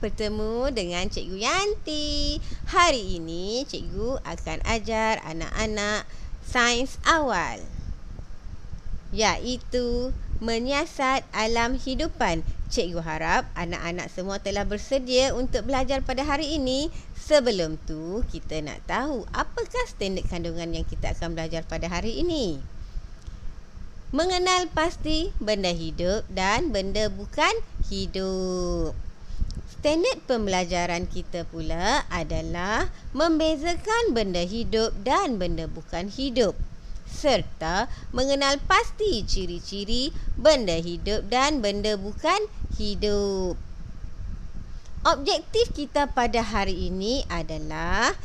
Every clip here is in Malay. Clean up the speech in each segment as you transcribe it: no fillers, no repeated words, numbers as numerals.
bertemu dengan Cikgu Yanti. Hari ini Cikgu akan ajar anak-anak sains awal, iaitu menyiasat alam hidupan. Cikgu harap anak-anak semua telah bersedia untuk belajar pada hari ini. Sebelum tu, kita nak tahu apakah standard kandungan yang kita akan belajar pada hari ini. Mengenal pasti benda hidup dan benda bukan hidup. Standard pembelajaran kita pula adalah membezakan benda hidup dan benda bukan hidup, serta mengenal pasti ciri-ciri benda hidup dan benda bukan hidup. Objektif kita pada hari ini adalah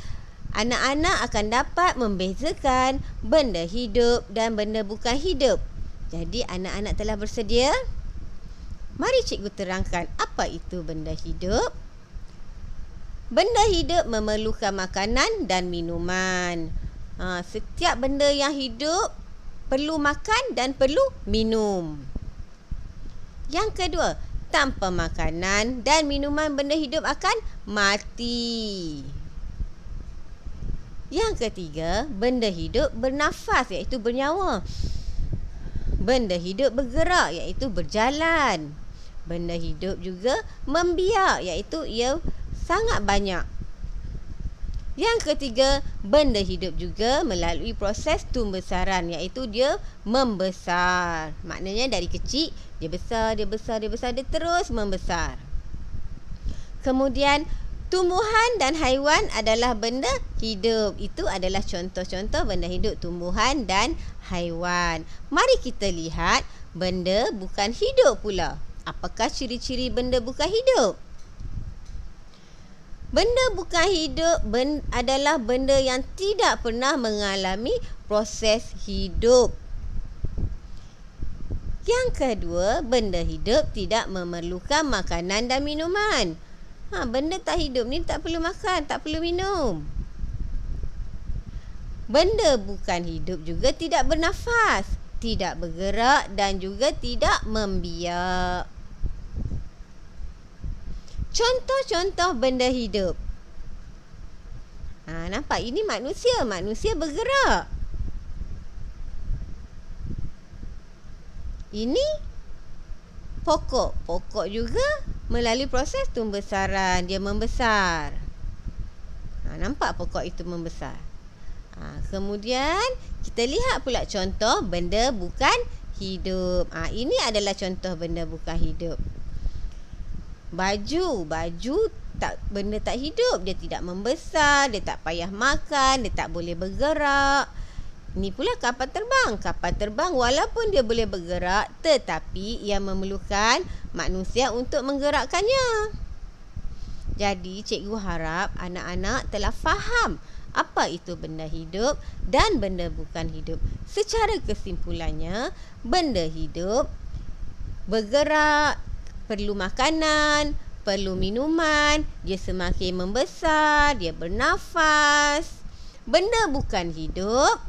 anak-anak akan dapat membezakan benda hidup dan benda bukan hidup. Jadi anak-anak telah bersedia? Mari cikgu terangkan apa itu benda hidup. Benda hidup memerlukan makanan dan minuman. Setiap benda yang hidup perlu makan dan perlu minum. Yang kedua, tanpa makanan dan minuman benda hidup akan mati. Yang ketiga, benda hidup bernafas iaitu bernyawa. Benda hidup bergerak iaitu berjalan. Benda hidup juga membiak iaitu ia sangat banyak. Yang ketiga, benda hidup juga melalui proses tumbesaran iaitu dia membesar. Maknanya dari kecil dia besar, dia terus membesar. Kemudian tumbuhan dan haiwan adalah benda hidup. Itu adalah contoh-contoh benda hidup, tumbuhan dan haiwan. Mari kita lihat benda bukan hidup pula. Apakah ciri-ciri benda bukan hidup? Benda bukan hidup adalah benda yang tidak pernah mengalami proses hidup. Yang kedua, benda hidup tidak memerlukan makanan dan minuman. Benda tak hidup ni tak perlu makan, tak perlu minum. Benda bukan hidup juga tidak bernafas, tidak bergerak dan juga tidak membiak. Contoh-contoh benda hidup. Nampak ini manusia. Manusia bergerak. Ini pokok. Pokok juga melalui proses tumbesaran. Dia membesar. Nampak pokok itu membesar. Kemudian kita lihat pula contoh benda bukan hidup. Ini adalah contoh benda bukan hidup. Baju benda tak hidup. Dia tidak membesar, dia tak payah makan, dia tak boleh bergerak. Ini pula kapal terbang. Kapal terbang walaupun dia boleh bergerak, tetapi ia memerlukan manusia untuk menggerakkannya. Jadi cikgu harap anak-anak telah faham apa itu benda hidup dan benda bukan hidup. Secara kesimpulannya, benda hidup bergerak, perlu makanan, perlu minuman, dia semakin membesar, dia bernafas. Benda bukan hidup,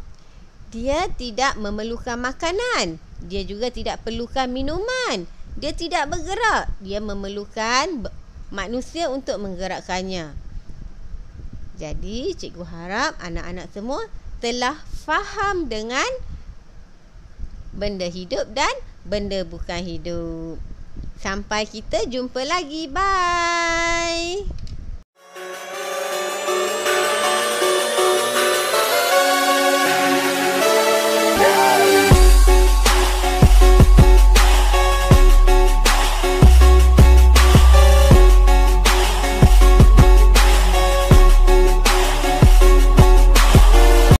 dia tidak memerlukan makanan, dia juga tidak perlukan minuman, dia tidak bergerak, dia memerlukan manusia untuk menggerakkannya. Jadi cikgu harap anak-anak semua telah faham dengan benda hidup dan benda bukan hidup. Sampai kita jumpa lagi. Bye.